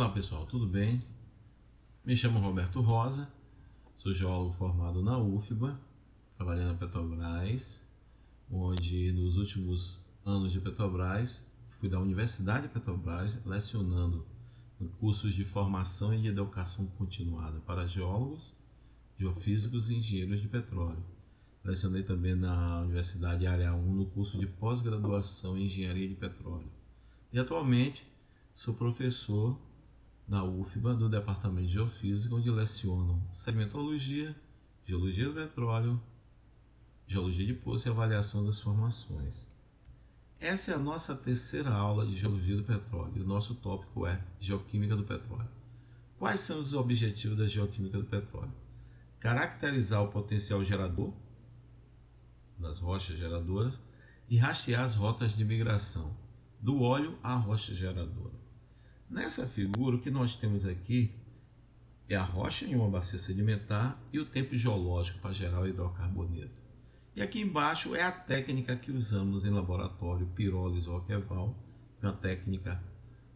Olá pessoal, tudo bem? Me chamo Roberto Rosa, sou geólogo formado na UFBA, trabalhando na Petrobras, onde nos últimos anos de Petrobras fui da Universidade de Petrobras lecionando em cursos de formação e de educação continuada para geólogos, geofísicos e engenheiros de petróleo. Lecionei também na Universidade Área 1 no curso de pós-graduação em engenharia de petróleo. E atualmente sou professor na UFBA do Departamento de Geofísica, onde leciono sedimentologia, geologia do petróleo, geologia de poço e avaliação das formações. Essa é a nossa terceira aula de geologia do petróleo e o nosso tópico é geoquímica do petróleo. Quais são os objetivos da geoquímica do petróleo? Caracterizar o potencial gerador das rochas geradoras e rastrear as rotas de migração do óleo à rocha geradora. Nessa figura, o que nós temos aqui é a rocha em uma bacia sedimentar e o tempo geológico para gerar o hidrocarboneto. E aqui embaixo é a técnica que usamos em laboratório, pirólise Roqueval, uma técnica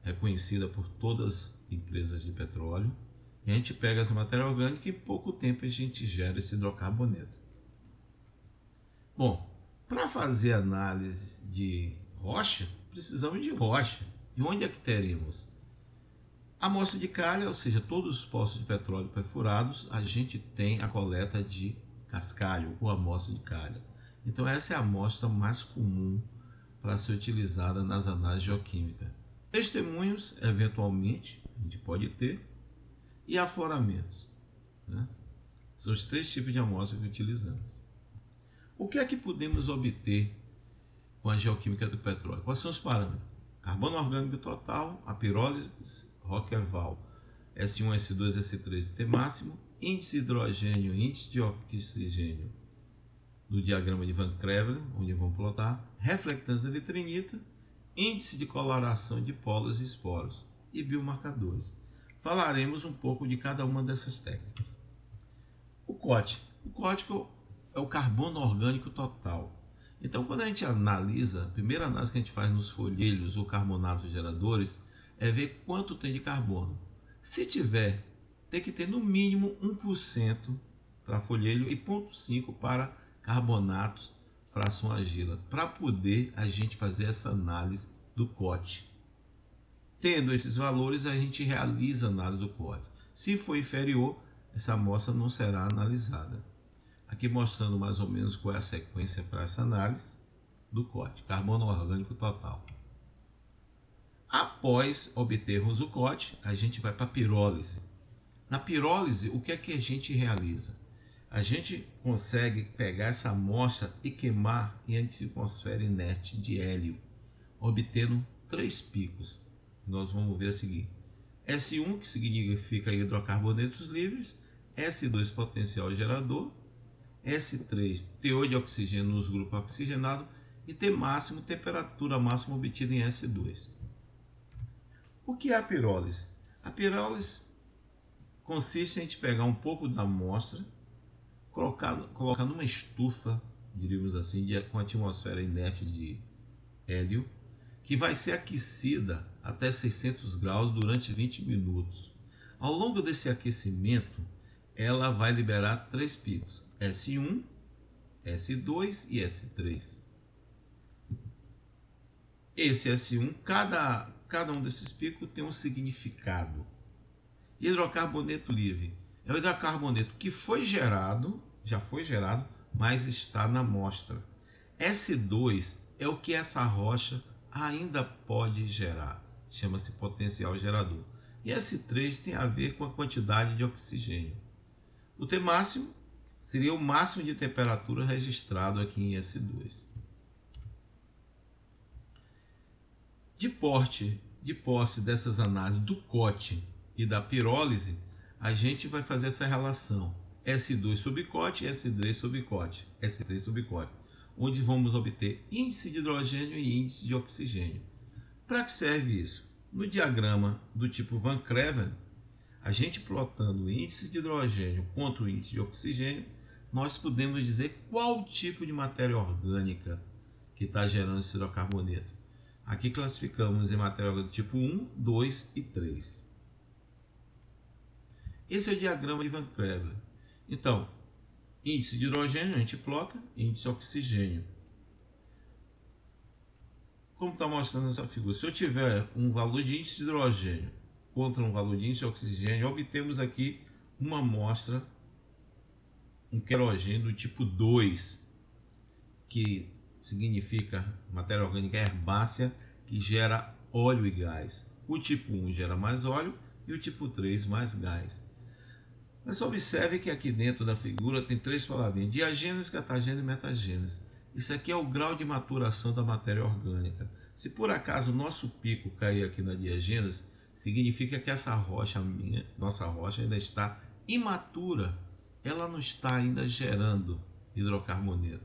reconhecida por todas as empresas de petróleo. E a gente pega essa matéria orgânica e em pouco tempo a gente gera esse hidrocarboneto. Bom, para fazer análise de rocha, precisamos de rocha. E onde é que teremos? Amostra de calha, ou seja, todos os poços de petróleo perfurados, a gente tem a coleta de cascalho ou amostra de calha. Então essa é a amostra mais comum para ser utilizada nas análises geoquímicas. Testemunhos, eventualmente, a gente pode ter, e afloramentos, né? São os três tipos de amostra que utilizamos. O que é que podemos obter com a geoquímica do petróleo? Quais são os parâmetros? Carbono orgânico total, a pirólise Roqueval, S1, S2, S3 e T máximo, índice de hidrogênio, índice de oxigênio do diagrama de Van Creveld, onde vamos plotar, reflectância da vitrinita, índice de coloração de pólulos e esporos e biomarcadores. Falaremos um pouco de cada uma dessas técnicas. O COT é o carbono orgânico total. Então, quando a gente analisa, a primeira análise que a gente faz nos folheiros ou carbonatos geradores é ver quanto tem de carbono. Se tiver, tem que ter no mínimo 1% para folheiro e 0,5% para carbonatos, fração argila, para poder a gente fazer essa análise do COT. Tendo esses valores, a gente realiza a análise do COT. Se for inferior, essa amostra não será analisada. Aqui mostrando mais ou menos qual é a sequência para essa análise do COT, carbono orgânico total. Após obtermos o COT, a gente vai para a pirólise. Na pirólise, o que é que a gente realiza? A gente consegue pegar essa amostra e queimar em atmosfera inerte de hélio, obtendo 3 picos. Nós vamos ver a seguir. S1, que significa hidrocarbonetos livres, S2, potencial gerador, S3, teor de oxigênio nos grupos oxigenados e T máximo, temperatura máxima obtida em S2. O que é a pirólise? A pirólise consiste em a gente pegar um pouco da amostra, colocar numa estufa, diríamos assim, com atmosfera inerte de hélio, que vai ser aquecida até 600 graus durante 20 minutos. Ao longo desse aquecimento, ela vai liberar 3 picos, S1, S2 e S3. Esse S1, cada um desses picos tem um significado. Hidrocarboneto livre é o hidrocarboneto que foi gerado, já foi gerado, mas está na amostra. S2 é o que essa rocha ainda pode gerar, chama-se potencial gerador. E S3 tem a ver com a quantidade de oxigênio. O T máximo seria o máximo de temperatura registrado aqui em S2. De posse dessas análises do COT e da pirólise, a gente vai fazer essa relação S2 sobre COT e S3 sobre COT, S3 sobre COT, onde vamos obter índice de hidrogênio e índice de oxigênio. Para que serve isso? No diagrama do tipo Van Creveld, a gente plotando o índice de hidrogênio contra o índice de oxigênio, nós podemos dizer qual tipo de matéria orgânica que está gerando esse hidrocarboneto. Aqui classificamos em matéria orgânica tipo 1, 2 e 3. Esse é o diagrama de Van Creveld. Então, índice de hidrogênio a gente plota, índice de oxigênio. Como está mostrando nessa figura, se eu tiver um valor de índice de hidrogênio contra um valor de índice de oxigênio, obtemos aqui uma amostra, um querogênio do tipo 2, que significa matéria orgânica herbácea que gera óleo e gás. O tipo 1 gera mais óleo e o tipo 3 mais gás. Mas observe que aqui dentro da figura tem três palavrinhas: diagênese, catagênese e metagênese. Isso aqui é o grau de maturação da matéria orgânica. Se por acaso o nosso pico cair aqui na diagênese, significa que essa rocha, nossa rocha, ainda está imatura. Ela não está ainda gerando hidrocarboneto.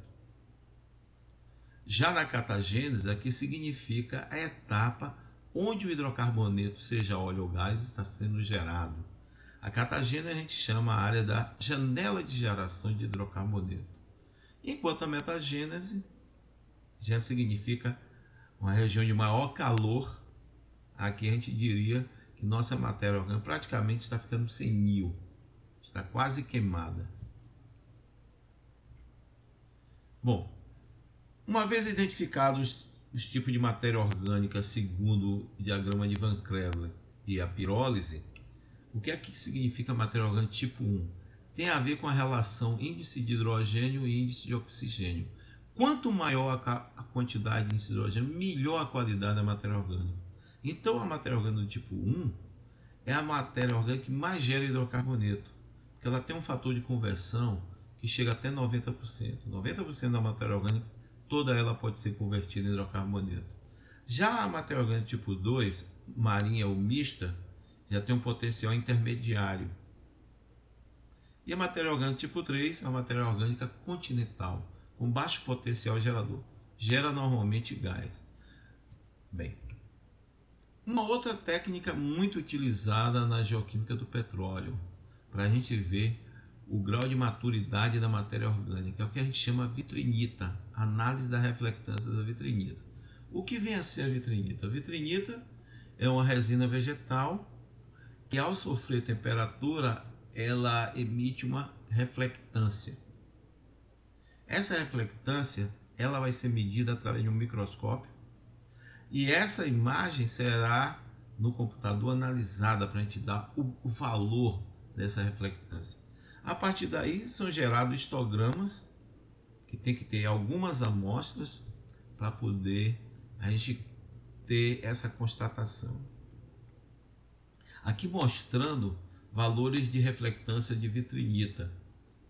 Já na catagênese, aqui significa a etapa onde o hidrocarboneto, seja óleo ou gás, está sendo gerado. A catagênese a gente chama a área da janela de geração de hidrocarboneto. Enquanto a metagênese já significa uma região de maior calor. Aqui a gente diria que nossa matéria orgânica praticamente está ficando senil, está quase queimada. Bom, uma vez identificados os tipos de matéria orgânica segundo o diagrama de Van Creveld e a pirólise, o que é que significa matéria orgânica tipo 1? Tem a ver com a relação índice de hidrogênio e índice de oxigênio. Quanto maior a quantidade de índice de hidrogênio, melhor a qualidade da matéria orgânica. Então a matéria orgânica do tipo 1 é a matéria orgânica que mais gera hidrocarboneto, porque ela tem um fator de conversão que chega até 90%. 90% da matéria orgânica, toda ela pode ser convertida em hidrocarboneto. Já a matéria orgânica tipo 2, marinha ou mista, já tem um potencial intermediário. E a matéria orgânica tipo 3 é a matéria orgânica continental, com baixo potencial gerador. Gera normalmente gás. Bem, uma outra técnica muito utilizada na geoquímica do petróleo, para a gente ver o grau de maturidade da matéria orgânica, é o que a gente chama vitrinita, análise da reflectância da vitrinita. O que vem a ser a vitrinita? A vitrinita é uma resina vegetal que, ao sofrer temperatura, ela emite uma reflectância. Essa reflectância ela vai ser medida através de um microscópio e essa imagem será no computador analisada para a gente dar o valor dessa reflectância. A partir daí são gerados histogramas que tem que ter algumas amostras para poder a gente ter essa constatação. Aqui mostrando valores de reflectância de vitrinita,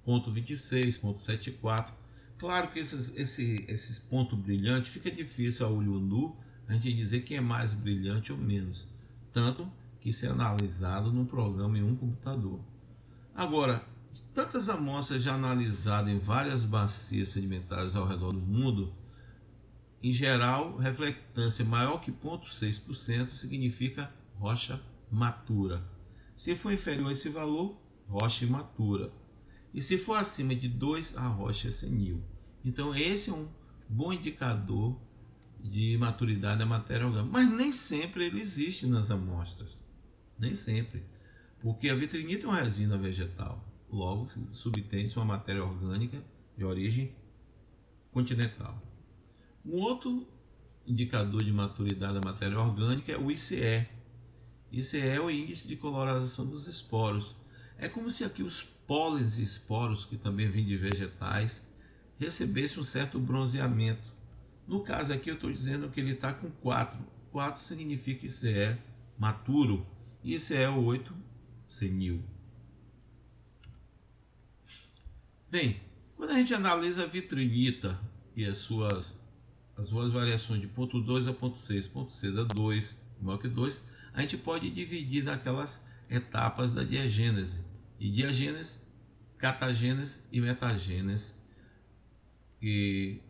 ponto 26, ponto 74. Claro que esses pontos brilhantes fica difícil a olho nu a gente dizer quem é mais brilhante ou menos, tanto que isso é analisado num programa em um computador. Agora, de tantas amostras já analisadas em várias bacias sedimentares ao redor do mundo, em geral, reflectância maior que 0,6% significa rocha matura. Se for inferior a esse valor, rocha imatura. E se for acima de 2, a rocha é senil. Então esse é um bom indicador de maturidade da matéria orgânica. Mas nem sempre ele existe nas amostras. Nem sempre. Porque a vitrinita é uma resina vegetal. Logo, subtende-se uma matéria orgânica de origem continental. Um outro indicador de maturidade da matéria orgânica é o ICE. ICE é o índice de colorização dos esporos. É como se aqui os pólenes e esporos, que também vêm de vegetais, recebessem um certo bronzeamento. No caso aqui eu estou dizendo que ele está com 4. 4 significa ICE maturo e ICE 8 senil. Bem, quando a gente analisa a vitrinita e as suas variações de ponto 2 a ponto 6, ponto 6 a 2, maior que 2, a gente pode dividir naquelas etapas da diagênese. E diagênese, catagênese e metagênese, que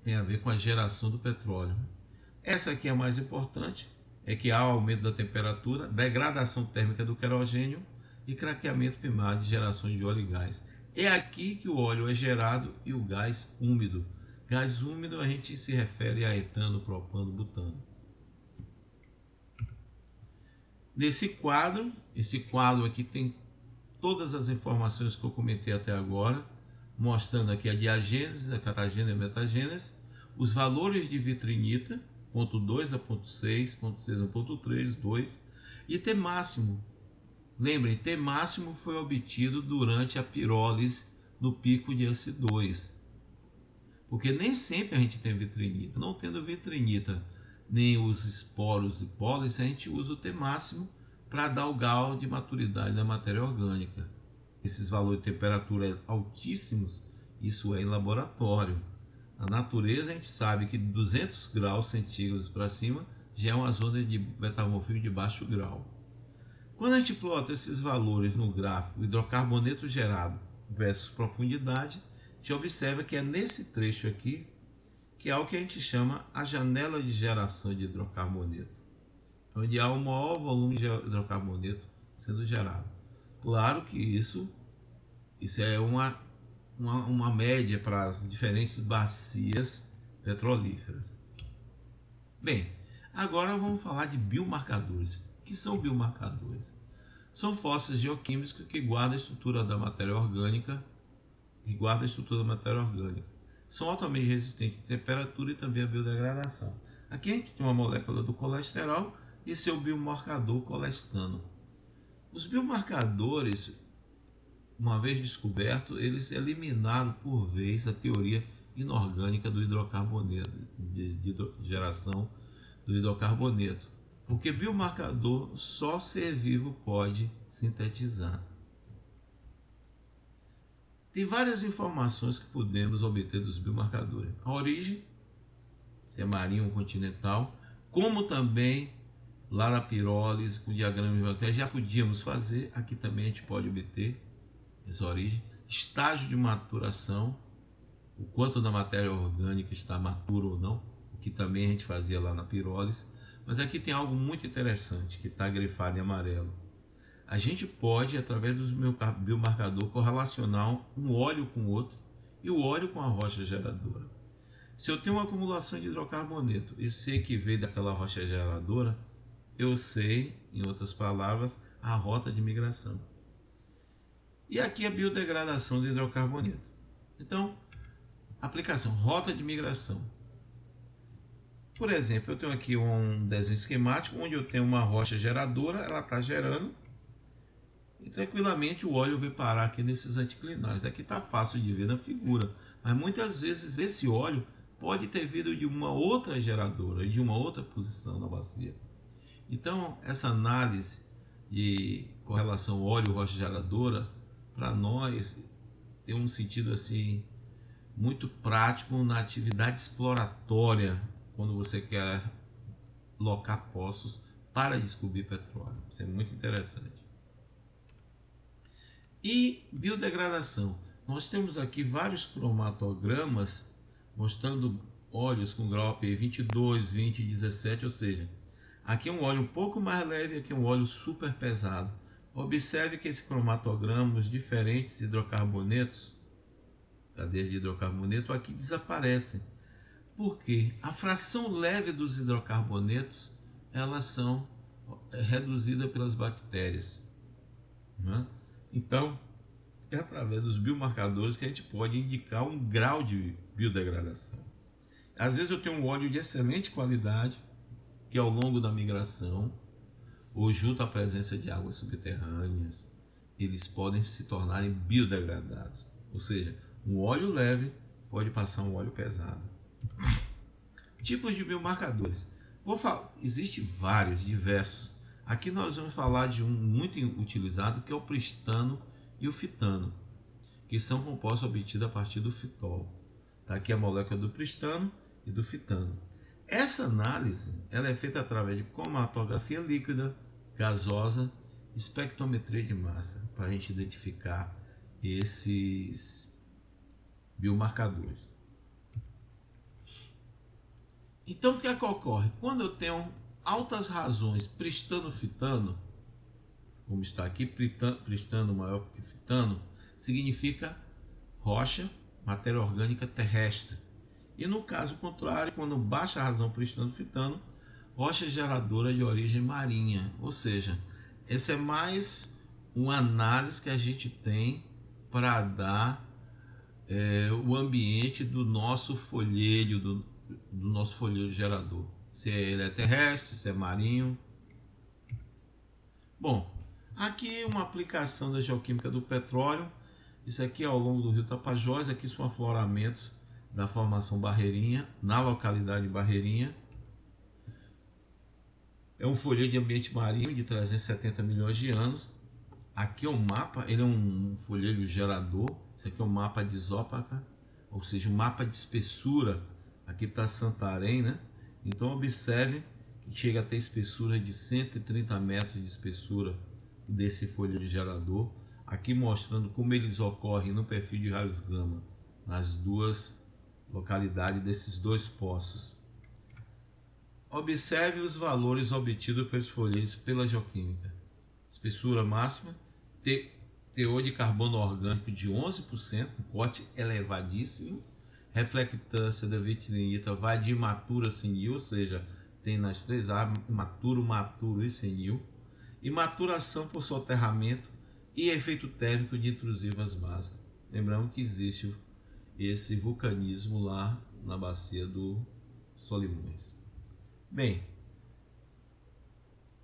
tem a ver com a geração do petróleo. Essa aqui é a mais importante, é que há aumento da temperatura, degradação térmica do querogênio e craqueamento primário de geração de óleo e gás. É aqui que o óleo é gerado e o gás úmido. Gás úmido a gente se refere a etano, propano, butano. Nesse quadro, esse quadro aqui tem todas as informações que eu comentei até agora, mostrando aqui a diagênese, a catagênese e a metagênese, os valores de vitrinita, ponto 2 a ponto 6, ponto 6 a ponto 3, 2, e T máximo. Lembrem, T máximo foi obtido durante a pirólise no pico de ACE2, porque nem sempre a gente tem vitrinita. Não tendo vitrinita nem os esporos e pólis, a gente usa o T máximo para dar o grau de maturidade da matéria orgânica. Esses valores de temperatura altíssimos, isso é em laboratório. Na natureza a gente sabe que 200 graus centígrados para cima já é uma zona de metamorfismo de baixo grau. Quando a gente plota esses valores no gráfico hidrocarboneto gerado versus profundidade, a gente observa que é nesse trecho aqui que é o que a gente chama a janela de geração de hidrocarboneto, onde há o maior volume de hidrocarboneto sendo gerado. Claro que isso é uma média para as diferentes bacias petrolíferas. Bem, agora vamos falar de biomarcadores. O que são biomarcadores? São fósseis geoquímicos que guardam a estrutura da matéria orgânica, São altamente resistentes à temperatura e também à biodegradação. Aqui a gente tem uma molécula do colesterol e seu biomarcador colestano. Os biomarcadores, uma vez descoberto, eles eliminaram por vez a teoria inorgânica do hidrocarboneto, de geração do hidrocarboneto, porque biomarcador só ser vivo pode sintetizar. Tem várias informações que podemos obter dos biomarcadores. A origem, se é marinho ou continental, como também lá na pirólise, com o diagrama de Van, já podíamos fazer, aqui também a gente pode obter essa origem. Estágio de maturação, o quanto da matéria orgânica está matura ou não, o que também a gente fazia lá na pirólise. Mas aqui tem algo muito interessante que está grifado em amarelo. A gente pode, através do biomarcador, correlacionar um óleo com o outro e o óleo com a rocha geradora. Se eu tenho uma acumulação de hidrocarboneto e sei que veio daquela rocha geradora, eu sei, em outras palavras, a rota de migração. E aqui a biodegradação do hidrocarboneto. Então, aplicação, rota de migração. Por exemplo, eu tenho aqui um desenho esquemático onde eu tenho uma rocha geradora, ela está gerando, e tranquilamente o óleo veio parar aqui nesses anticlinais. Aqui está fácil de ver na figura, mas muitas vezes esse óleo pode ter vindo de uma outra geradora, de uma outra posição na bacia. Então, essa análise de correlação óleo-rocha geradora, para nós, tem um sentido assim muito prático na atividade exploratória, quando você quer locar poços para descobrir petróleo. Isso é muito interessante. E biodegradação. Nós temos aqui vários cromatogramas mostrando óleos com grau API 22, 20 e 17, ou seja, aqui é um óleo um pouco mais leve, aqui é um óleo super pesado. Observe que esse cromatograma, os diferentes hidrocarbonetos, cadeias de hidrocarboneto, aqui desaparecem. Porque a fração leve dos hidrocarbonetos, elas são reduzidas pelas bactérias, né? Então, é através dos biomarcadores que a gente pode indicar um grau de biodegradação. Às vezes eu tenho um óleo de excelente qualidade, que ao longo da migração, ou junto à presença de águas subterrâneas, eles podem se tornarem biodegradados. Ou seja, um óleo leve pode passar um óleo pesado. Tipos de biomarcadores. Existem vários, diversos. Aqui nós vamos falar de um muito utilizado, que é o pristano e o fitano, que são compostos obtidos a partir do fitol. Tá aqui a molécula do pristano e do fitano. Essa análise ela é feita através de cromatografia líquida, gasosa, espectrometria de massa, para a gente identificar esses biomarcadores. Então, o que é que ocorre? Quando eu tenho altas razões pristano-fitano, como está aqui, pristano maior que fitano, significa rocha, matéria orgânica terrestre. E no caso contrário, quando baixa a razão pristano-fitano, rocha geradora de origem marinha. Ou seja, esse é mais uma análise que a gente tem para dar o ambiente do nosso folheiro, do nosso folheiro gerador. Se ele é terrestre, se é marinho. Bom, aqui uma aplicação da geoquímica do petróleo. Isso aqui é ao longo do rio Tapajós. Aqui são afloramentos da formação Barreirinha, na localidade de Barreirinha. É um folheiro de ambiente marinho de 370 milhões de anos. Aqui é um mapa, ele é um folheiro gerador. Esse aqui é um mapa de isópaca, ou seja, um mapa de espessura. Aqui está Santarém, né? Então observe que chega a ter espessura de 130 metros de espessura desse folheiro gerador. Aqui mostrando como eles ocorrem no perfil de raios gama nas duas localidades desses dois poços. Observe os valores obtidos pelos folhetos pela geoquímica. Espessura máxima, teor de carbono orgânico de 11%, um corte elevadíssimo. Reflectância da vitrinita vai de imatura a senil, ou seja, tem nas três A, imaturo, maturo e senil. E maturação por soterramento e efeito térmico de intrusivas básicas. Lembrando que existe esse vulcanismo lá na bacia do Solimões. Bem,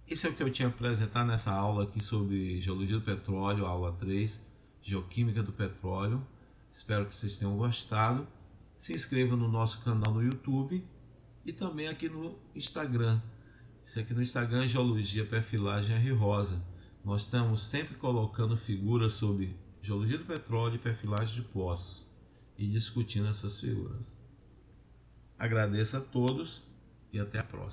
esse é o que eu tinha a apresentar nessa aula aqui sobre geologia do petróleo, aula 3, geoquímica do petróleo. Espero que vocês tenham gostado. Se inscreva no nosso canal no YouTube e também aqui no Instagram. Esse aqui no Instagram é Geologia Perfilagem R. Rosa. Nós estamos sempre colocando figuras sobre geologia do petróleo e perfilagem de poços e discutindo essas figuras. Agradeço a todos e até a próxima.